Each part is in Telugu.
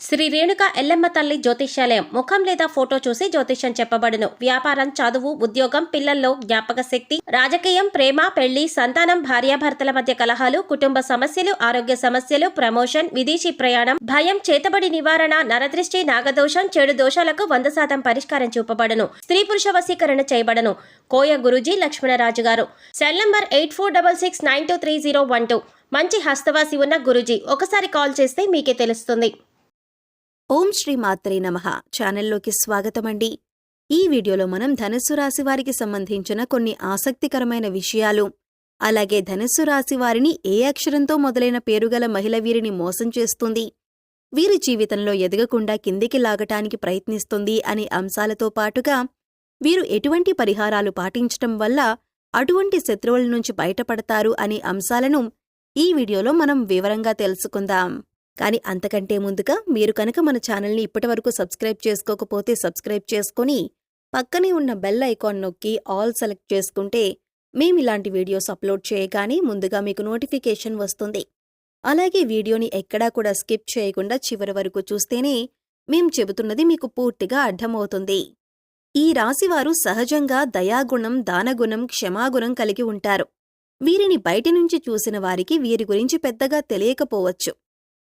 శ్రీ రేణుక ఎల్లమ్మ తల్లి జ్యోతిష్యాలయం ముఖం లేదా ఫోటో చూసి జ్యోతిష్యం చెప్పబడును. వ్యాపారం, చదువు, ఉద్యోగం, పిల్లల్లో జ్ఞాపక శక్తి, రాజకీయం, ప్రేమ, పెళ్లి, సంతానం, భార్యాభర్తల మధ్య కలహాలు, కుటుంబ సమస్యలు, ఆరోగ్య సమస్యలు, ప్రమోషన్, విదేశీ ప్రయాణం, భయం, చేతబడి నివారణ, నరదృష్టి, నాగదోషం, చెడు దోషాలకు 100% పరిష్కారం చూపబడును. స్త్రీ పురుష వశీకరణ చేయబడను. కోయ గురూజీ లక్ష్మణరాజు గారు. Cell number 8466923012. మంచి హస్తవాసి ఉన్న గురూజీ. ఒకసారి కాల్ చేస్తే మీకే తెలుస్తుంది. ఓం శ్రీ మాత్రే నమః. ఛానల్లోకి స్వాగతమండి. ఈ వీడియోలో మనం ధనుస్సు రాశి వారికి సంబంధించిన కొన్ని ఆసక్తికరమైన విషయాలు, అలాగే ధనుస్సు రాశి వారిని ఏ అక్షరంతో మొదలైన పేరుగల మహిళ వీరిని మోసం చేస్తుంది, వీరి జీవితంలో ఎదగకుండా కిందికి లాగటానికి ప్రయత్నిస్తుంది అనే అంశాలతో పాటుగా వీరు ఎటువంటి పరిహారాలు పాటించటం వల్ల అటువంటి శత్రువుల నుంచి బయటపడతారు అనే అంశాలను ఈ వీడియోలో మనం వివరంగా తెలుసుకుందాం. కానీ అంతకంటే ముందుగా మీరు కనుక మన ఛానల్ని ఇప్పటివరకు సబ్స్క్రైబ్ చేసుకోకపోతే సబ్స్క్రైబ్ చేసుకుని పక్కనే ఉన్న బెల్ ఐకాన్ నొక్కి ఆల్ సెలెక్ట్ చేసుకుంటే మేమిలాంటి వీడియోస్ అప్లోడ్ చేయగానే ముందుగా మీకు నోటిఫికేషన్ వస్తుంది. అలాగే వీడియోని ఎక్కడా కూడా స్కిప్ చేయకుండా చివరి వరకు చూస్తేనే మేం చెబుతున్నది మీకు పూర్తిగా అర్థమవుతుంది. ఈ రాశివారు సహజంగా దయాగుణం, దానగుణం, క్షమాగుణం కలిగి ఉంటారు. వీరిని బయటి నుంచి చూసిన వారికి వీరి గురించి పెద్దగా తెలియకపోవచ్చు.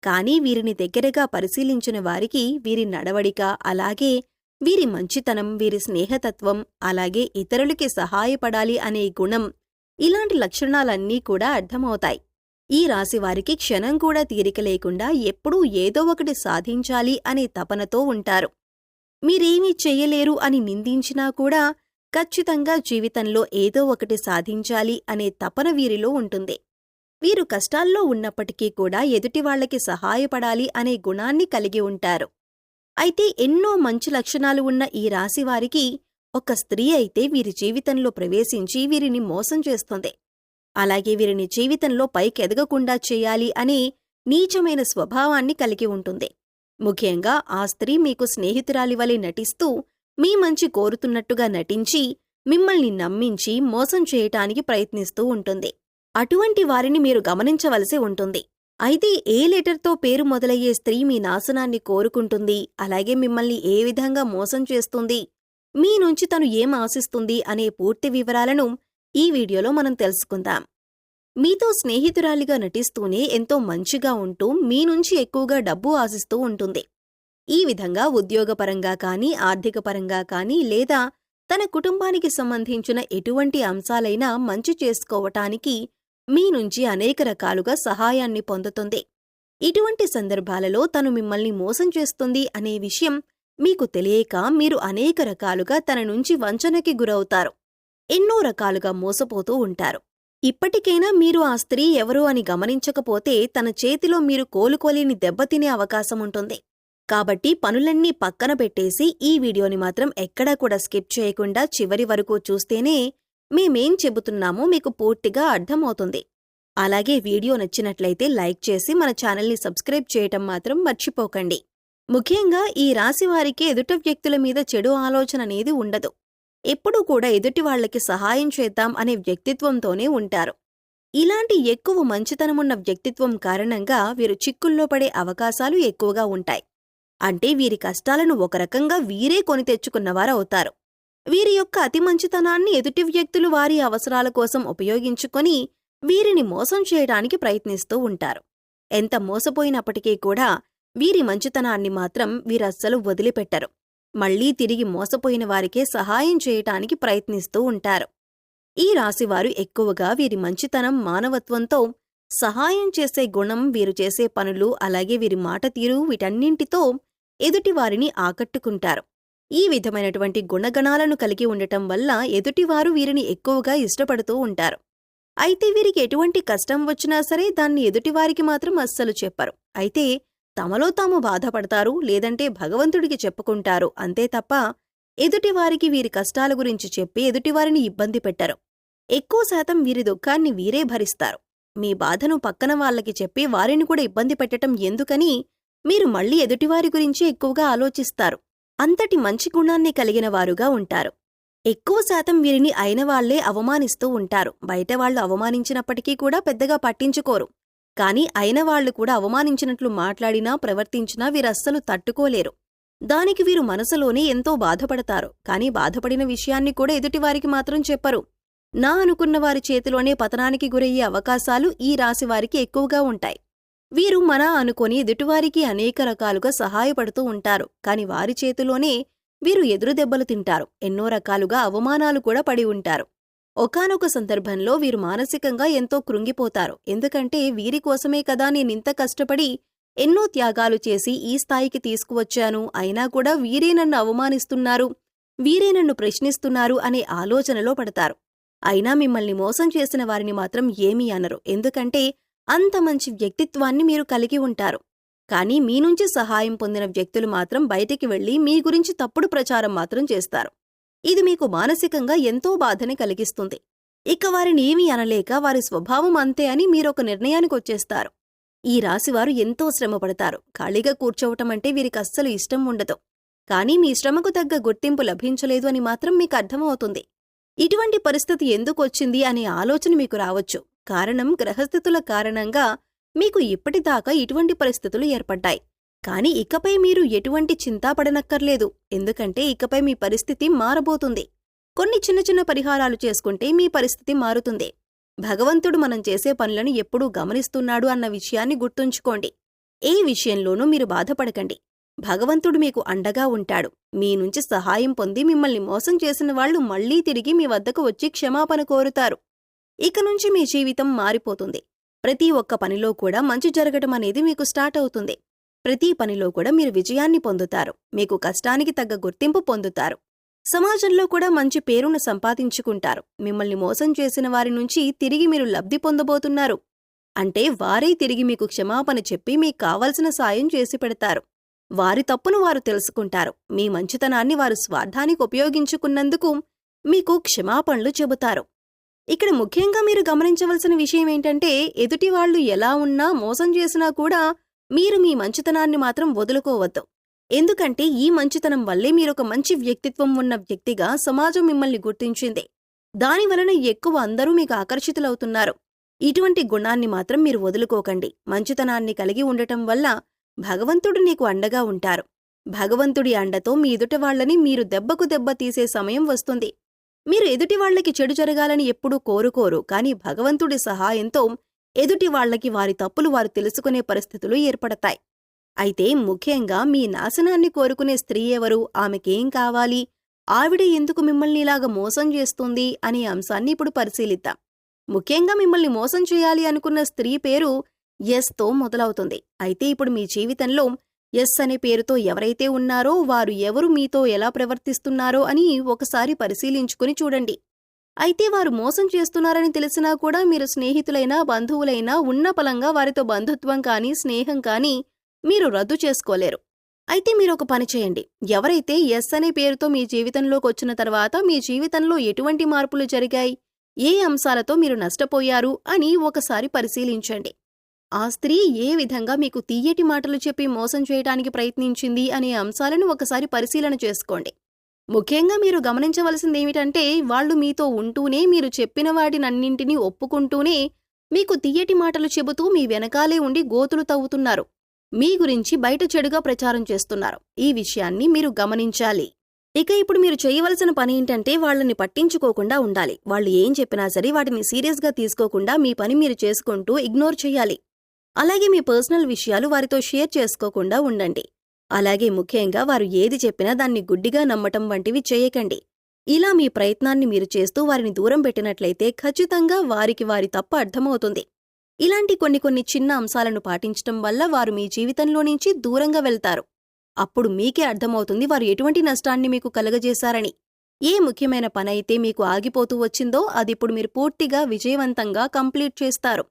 కానీ వీరిని దగ్గరగా పరిశీలించిన వారికి వీరి నడవడిక, అలాగే వీరి మంచితనం, వీరి స్నేహతత్వం, అలాగే ఇతరులకి సహాయపడాలి అనే గుణం, ఇలాంటి లక్షణాలన్నీ కూడా అర్థమవుతాయి. ఈ రాశివారికి క్షణం కూడా తీరిక లేకుండా ఎప్పుడూ ఏదో ఒకటి సాధించాలి అనే తపనతో ఉంటారు. మీరేమీ చెయ్యలేరు అని నిందించినా కూడా ఖచ్చితంగా జీవితంలో ఏదో ఒకటి సాధించాలి అనే తపన వీరిలో ఉంటుంది. వీరు కష్టాల్లో ఉన్నప్పటికీ కూడా ఎదుటివాళ్లకి సహాయపడాలి అనే గుణాన్ని కలిగి ఉంటారు. అయితే ఎన్నో మంచి లక్షణాలు ఉన్న ఈ రాశివారికి ఒక స్త్రీ అయితే వీరి జీవితంలో ప్రవేశించి వీరిని మోసం చేస్తుంది. అలాగే వీరిని జీవితంలో పైకెదగకుండా చేయాలి అనే నీచమైన స్వభావాన్ని కలిగి ఉంటుంది. ముఖ్యంగా ఆ స్త్రీ మీకు స్నేహితురాలి వలె నటిస్తూ మీ మంచి కోరుతున్నట్టుగా నటించి మిమ్మల్ని నమ్మించి మోసం చేయటానికి ప్రయత్నిస్తూ ఉంటుంది. అటువంటి వారిని మీరు గమనించవలసి ఉంటుంది. అయితే ఏ లెటర్తో పేరు మొదలయ్యే స్త్రీ మీ నాశనాన్ని కోరుకుంటుంది, అలాగే మిమ్మల్ని ఏ విధంగా మోసం చేస్తుంది, మీ నుంచి తను ఏం ఆశిస్తుంది అనే పూర్తి వివరాలను ఈ వీడియోలో మనం తెలుసుకుందాం. మీతో స్నేహితురాలిగా నటిస్తూనే ఎంతో మంచిగా ఉంటూ మీ నుంచి ఎక్కువగా డబ్బు ఆశిస్తూ ఉంటుంది. ఈ విధంగా ఉద్యోగపరంగా కానీ, ఆర్థికపరంగా కానీ, లేదా తన కుటుంబానికి సంబంధించిన ఎటువంటి అంశాలైనా మంచి చేసుకోవటానికి మీ నుంచి అనేక రకాలుగా సహాయాన్ని పొందుతుంది. ఇటువంటి సందర్భాలలో తను మిమ్మల్ని మోసం చేస్తుంది అనే విషయం మీకు తెలియక మీరు అనేక రకాలుగా తన నుంచి వంచనకి గురవుతారు. ఎన్నో రకాలుగా మోసపోతూ ఉంటారు. ఇప్పటికైనా మీరు ఆ స్త్రీ ఎవరు అని గమనించకపోతే తన చేతిలో మీరు కోలుకోలేని దెబ్బతినే అవకాశముంటుంది. కాబట్టి పనులన్నీ పక్కన పెట్టేసి ఈ వీడియోని మాత్రం ఎక్కడా కూడా స్కిప్ చేయకుండా చివరి వరకు చూస్తేనే మేమేం చెబుతున్నామో మీకు పూర్తిగా అర్థమవుతుంది. అలాగే వీడియో నచ్చినట్లయితే లైక్ చేసి మన ఛానల్ని సబ్స్క్రైబ్ చేయటం మాత్రం మర్చిపోకండి. ముఖ్యంగా ఈ రాశివారికి ఎదుటి వ్యక్తుల మీద చెడు ఆలోచన అనేది ఉండదు. ఎప్పుడూ కూడా ఎదుటి వాళ్లకి సహాయం చేద్దాం అనే వ్యక్తిత్వంతోనే ఉంటారు. ఇలాంటి ఎక్కువ మంచితనమున్న వ్యక్తిత్వం కారణంగా వీరు చిక్కుల్లో పడే అవకాశాలు ఎక్కువగా ఉంటాయి. అంటే వీరి కష్టాలను ఒక రకంగా వీరే కొని తెచ్చుకున్నవారవుతారు. వీరి యొక్క అతి మంచితనాన్ని ఎదుటి వ్యక్తులు వారి అవసరాల కోసం ఉపయోగించుకొని వీరిని మోసం చేయడానికి ప్రయత్నిస్తూ ఉంటారు. ఎంత మోసపోయినప్పటికీ కూడా వీరి మంచితనాన్ని మాత్రం వీరస్సలు వదిలిపెట్టరు. మళ్లీ తిరిగి మోసపోయిన వారికే సహాయం చేయటానికి ప్రయత్నిస్తూ ఉంటారు. ఈ రాశివారు ఎక్కువగా వీరి మంచితనం, మానవత్వంతో సహాయం చేసే గుణం, వీరు చేసే పనులు, అలాగే వీరి మాట తీరు, వీటన్నింటితో ఎదుటివారిని ఆకట్టుకుంటారు. ఈ విధమైనటువంటి గుణగణాలను కలిగి ఉండటం వల్ల ఎదుటివారు వీరిని ఎక్కువగా ఇష్టపడుతూ ఉంటారు. అయితే వీరికి ఎటువంటి కష్టం వచ్చినా సరే దాన్ని ఎదుటివారికి మాత్రం అస్సలు చెప్పరు. అయితే తమలో తాము బాధపడతారు, లేదంటే భగవంతుడికి చెప్పుకుంటారు. అంతే తప్ప ఎదుటివారికి వీరి కష్టాల గురించి చెప్పి ఎదుటివారిని ఇబ్బంది పెట్టరు. ఎక్కువ శాతం వీరి దుఃఖాన్ని వీరే భరిస్తారు. మీ బాధను పక్కన వాళ్లకి చెప్పి వారిని కూడా ఇబ్బంది పెట్టటం ఎందుకని మీరు మళ్లీ ఎదుటివారి గురించి ఎక్కువగా ఆలోచిస్తారు. అంతటి మంచి గుణాన్ని కలిగిన వారుగా ఉంటారు. ఎక్కువ శాతం వీరిని అయినవాళ్లే అవమానిస్తూ ఉంటారు. బయటవాళ్లు అవమానించినప్పటికీ కూడా పెద్దగా పట్టించుకోరు. కాని అయిన వాళ్లు కూడా అవమానించినట్లు మాట్లాడినా ప్రవర్తించినా వీరస్సలు తట్టుకోలేరు. దానికి వీరు మనసులోనే ఎంతో బాధపడతారు. కాని బాధపడిన విషయాన్ని కూడా ఎదుటివారికి మాత్రం చెప్పరు. నా అనుకున్న వారి చేతిలోనే పతనానికి గురయ్యే అవకాశాలు ఈ రాశివారికి ఎక్కువగా ఉంటాయి. వీరు మన అనుకొని ఎదుటివారికి అనేక రకాలుగా సహాయపడుతూ ఉంటారు. కాని వారి చేతిలోనే వీరు ఎదురు దెబ్బలు తింటారు. ఎన్నో రకాలుగా అవమానాలు కూడా పడి ఉంటారు. ఒకానొక సందర్భంలో వీరు మానసికంగా ఎంతో కృంగిపోతారు. ఎందుకంటే వీరి కోసమే కదా నేనింత కష్టపడి ఎన్నో త్యాగాలు చేసి ఈ స్థాయికి తీసుకువచ్చాను, అయినా కూడా వీరే నన్ను అవమానిస్తున్నారు, వీరే నన్ను ప్రశ్నిస్తున్నారు అనే ఆలోచనలో పడతారు. అయినా మిమ్మల్ని మోసం చేసిన వారిని మాత్రం ఏమీ అనరు. ఎందుకంటే అంత మంచి వ్యక్తిత్వాన్ని మీరు కలిగి ఉంటారు. కానీ మీ నుంచి సహాయం పొందిన వ్యక్తులు మాత్రం బయటికి వెళ్లి మీ గురించి తప్పుడు ప్రచారం మాత్రం చేస్తారు. ఇది మీకు మానసికంగా ఎంతో బాధని కలిగిస్తుంది. ఇక వారిని ఏమీ అనలేక వారి స్వభావం అంతే అని మీరొక నిర్ణయానికొచ్చేస్తారు. ఈ రాశివారు ఎంతో శ్రమపడతారు. ఖాళీగా కూర్చోవటమంటే వీరికస్సలు ఇష్టం ఉండదు. కానీ మీ శ్రమకు తగ్గ గుర్తింపు లభించలేదు అని మాత్రం మీకు అర్థమవుతుంది. ఇటువంటి పరిస్థితి ఎందుకొచ్చింది అనే ఆలోచన మీకు రావచ్చు. కారణం గ్రహస్థితుల కారణంగా మీకు ఇప్పటిదాకా ఇటువంటి పరిస్థితులు ఏర్పడ్డాయి. కాని ఇకపై మీరు ఎటువంటి చింతాపడనక్కర్లేదు. ఎందుకంటే ఇకపై మీ పరిస్థితి మారబోతుంది. కొన్ని చిన్న చిన్న పరిహారాలు చేసుకుంటే మీ పరిస్థితి మారుతుంది. భగవంతుడు మనం చేసే పనులను ఎప్పుడూ గమనిస్తున్నాడు అన్న విషయాన్ని గుర్తుంచుకోండి. ఏ విషయంలోనూ మీరు బాధపడకండి. భగవంతుడు మీకు అండగా ఉంటాడు. మీ నుంచి సహాయం పొంది మిమ్మల్ని మోసం చేసిన వాళ్లు మళ్లీ తిరిగి మీ వద్దకు వచ్చి క్షమాపణ కోరుతారు. ఇక నుంచి మీ జీవితం మారిపోతుంది. ప్రతి ఒక్క పనిలో కూడా మంచి జరగటం అనేది మీకు స్టార్ట్ అవుతుంది. ప్రతి పనిలో కూడా మీరు విజయాన్ని పొందుతారు. మీకు కష్టానికి తగ్గ గుర్తింపు పొందుతారు. సమాజంలో కూడా మంచి పేరును సంపాదించుకుంటారు. మిమ్మల్ని మోసం చేసిన వారి నుంచి తిరిగి మీరు లబ్ధి పొందబోతున్నారు. అంటే వారే తిరిగి మీకు క్షమాపణ చెప్పి మీకు కావలసిన సాయం చేసి పెడతారు. వారి తప్పును వారు తెలుసుకుంటారు. మీ మంచితనాన్ని వారు స్వార్థానికి ఉపయోగించుకున్నందుకు మీకు క్షమాపణలు చెబుతారు. ఇక్కడ ముఖ్యంగా మీరు గమనించవలసిన విషయం ఏంటంటే, ఎదుటివాళ్లు ఎలా ఉన్నా మోసం చేసినా కూడా మీరు మీ మంచితనాన్ని మాత్రం వదులుకోవద్దు. ఎందుకంటే ఈ మంచితనం వల్లే మీరొక మంచి వ్యక్తిత్వం ఉన్న వ్యక్తిగా సమాజం మిమ్మల్ని గుర్తించింది. దానివలన ఎక్కువ అందరూ మీకు ఆకర్షితులవుతున్నారు. ఇటువంటి గుణాన్ని మాత్రం మీరు వదులుకోకండి. మంచితనాన్ని కలిగి ఉండటం వల్ల భగవంతుడు నీకు అండగా ఉంటారు. భగవంతుడి అండతో మీ ఎదుటివాళ్లని మీరు దెబ్బకు దెబ్బ తీసే సమయం వస్తుంది. మీరు ఎదుటివాళ్లకి చెడు జరగాలని ఎప్పుడూ కోరుకోరు. కాని భగవంతుడి సహాయంతో ఎదుటివాళ్లకి వారి తప్పులు వారు తెలుసుకునే పరిస్థితులు ఏర్పడతాయి. అయితే ముఖ్యంగా మీ నాశనాన్ని కోరుకునే స్త్రీ ఎవరు, ఆమెకేం కావాలి, ఆవిడ ఎందుకు మిమ్మల్ని ఇలాగ మోసం చేస్తుంది అనే అంశాన్ని ఇప్పుడు పరిశీలిద్దాం. ముఖ్యంగా మిమ్మల్ని మోసం చేయాలి అనుకున్న స్త్రీ పేరు ఎస్తో మొదలవుతుంది. అయితే ఇప్పుడు మీ జీవితంలో ఎస్ అనే పేరుతో ఎవరైతే ఉన్నారో వారు ఎవరు, మీతో ఎలా ప్రవర్తిస్తున్నారో అని ఒకసారి పరిశీలించుకుని చూడండి. అయితే వారు మోసం చేస్తున్నారని తెలిసినా కూడా మీరు స్నేహితులైనా బంధువులైనా ఉన్న పలంగా వారితో బంధుత్వం కానీ స్నేహం కానీ మీరు రద్దు చేసుకోలేరు. అయితే మీరొక పని చేయండి. ఎవరైతే ఎస్ అనే పేరుతో మీ జీవితంలోకి వచ్చిన తర్వాత మీ జీవితంలో ఎటువంటి మార్పులు జరిగాయి, ఏ అంశాలతో మీరు నష్టపోయారు అని ఒకసారి పరిశీలించండి. ఆ స్త్రీ ఏ విధంగా మీకు తీయటి మాటలు చెప్పి మోసం చేయడానికి ప్రయత్నించింది అనే అంశాలను ఒకసారి పరిశీలన చేసుకోండి. ముఖ్యంగా మీరు గమనించవలసిందేమిటంటే, వాళ్లు మీతో ఉంటూనే మీరు చెప్పిన వాటినన్నింటినీ ఒప్పుకుంటూనే మీకు తీయటి మాటలు చెబుతూ మీ వెనకాలే ఉండి గోతులు తవ్వుతున్నారు. మీ గురించి బయట చెడుగా ప్రచారం చేస్తున్నారు. ఈ విషయాన్ని మీరు గమనించాలి. ఇక ఇప్పుడు మీరు చేయవలసిన పని ఏంటంటే, వాళ్లని పట్టించుకోకుండా ఉండాలి. వాళ్ళు ఏం చెప్పినా సరే వాటిని సీరియస్గా తీసుకోకుండా మీ పని మీరు చేసుకుంటూ ఇగ్నోర్ చేయాలి. అలాగే మీ పర్సనల్ విషయాలు వారితో షేర్ చేసుకోకుండా ఉండండి. అలాగే ముఖ్యంగా వారు ఏది చెప్పినా దాన్ని గుడ్డిగా నమ్మటం వంటివి చేయకండి. ఇలా మీ ప్రయత్నాన్ని మీరు చేస్తూ వారిని దూరం పెట్టినట్లయితే ఖచ్చితంగా వారికి వారి తప్పు అర్థమవుతుంది. ఇలాంటి కొన్ని చిన్న అంశాలను పాటించటం వల్ల వారు మీ జీవితంలో నుంచి దూరంగా వెళ్తారు. అప్పుడు మీకే అర్థమవుతుంది వారు ఎటువంటి నష్టాన్ని మీకు కలగజేశారని. ఏ ముఖ్యమైన పనైతే మీకు ఆగిపోతూ వచ్చిందో అదిప్పుడు మీరు పూర్తిగా విజయవంతంగా కంప్లీట్ చేస్తారు.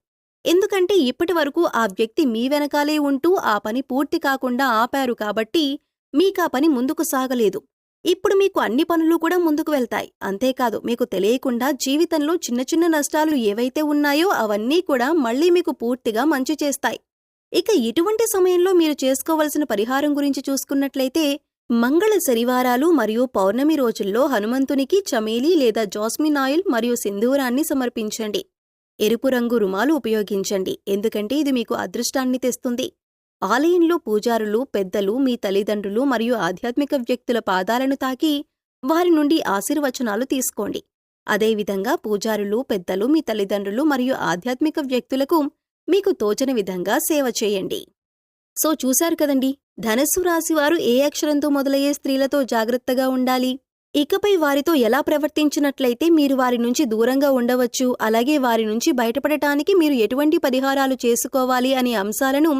ఎందుకంటే ఇప్పటి వరకు ఆ వ్యక్తి మీ వెనకాలే ఉంటూ ఆ పని పూర్తి కాకుండా ఆపారు కాబట్టి మీకా పని ముందుకు సాగలేదు. ఇప్పుడు మీకు అన్ని పనులు కూడా ముందుకు వెళ్తాయి. అంతేకాదు, మీకు తెలియకుండా జీవితంలో చిన్న చిన్న నష్టాలు ఏవైతే ఉన్నాయో అవన్నీ కూడా మళ్లీ మీకు పూర్తిగా మంచి చేస్తాయి. ఇక ఇటువంటి సమయంలో మీరు చేసుకోవలసిన పరిహారం గురించి చూసుకున్నట్లయితే, మంగళ శనివారాలు మరియు పౌర్ణమి రోజుల్లో హనుమంతునికి చమేలి లేదా జాస్మిన్ ఆయిల్ మరియు సింధూరాన్ని సమర్పించండి. ఎరుపు రంగు రుమాలు ఉపయోగించండి, ఎందుకంటే ఇది మీకు అదృష్టాన్ని తెస్తుంది. ఆలయంలో పూజారులు, పెద్దలు, మీ తల్లిదండ్రులు మరియు ఆధ్యాత్మిక వ్యక్తుల పాదాలను తాకి వారి నుండి ఆశీర్వచనాలు తీసుకోండి. అదేవిధంగా పూజారులు, పెద్దలు, మీ తల్లిదండ్రులు మరియు ఆధ్యాత్మిక వ్యక్తులకు మీకు తోచని విధంగా సేవ చేయండి. సో చూశారు కదండి, ధనస్సు రాశివారు ఏ అక్షరంతో మొదలయ్యే స్త్రీలతో జాగ్రత్తగా ఉండాలి, ఇకపై వారితో ఎలా ప్రవర్తించినట్లయితే మీరు వారి నుంచి దూరంగా ఉండవచ్చు, అలాగే వారి నుంచి బయటపడటానికి మీరు ఎటువంటి పరిహారాలు చేసుకోవాలి అనే అంశాలను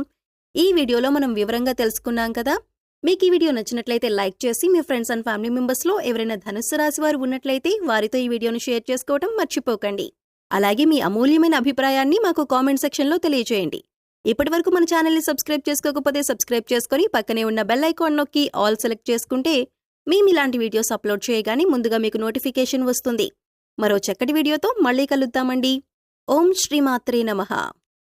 ఈ వీడియోలో మనం వివరంగా తెలుసుకున్నాం కదా. మీకు ఈ వీడియో నచ్చినట్లయితే లైక్ చేసి మీ ఫ్రెండ్స్ అండ్ ఫ్యామిలీ మెంబర్స్లో ఎవరైనా ధనుస్సు రాశి వారు ఉన్నట్లయితే వారితో ఈ వీడియోను షేర్ చేసుకోవడం మర్చిపోకండి. అలాగే మీ అమూల్యమైన అభిప్రాయాన్ని మాకు కామెంట్ సెక్షన్లో తెలియజేయండి. ఇప్పటివరకు మన ఛానల్ని సబ్స్క్రైబ్ చేసుకోకపోతే సబ్స్క్రైబ్ చేసుకొని పక్కనే ఉన్న బెల్ ఐకాన్ నొక్కి ఆల్ సెలెక్ట్ చేసుకుంటే మేము ఇలాంటి వీడియోస్ అప్లోడ్ చేయగానే ముందుగా మీకు నోటిఫికేషన్ వస్తుంది. మరో చక్కటి వీడియోతో మళ్ళీ కలుద్దామండి. ఓం శ్రీమాత్రే నమః.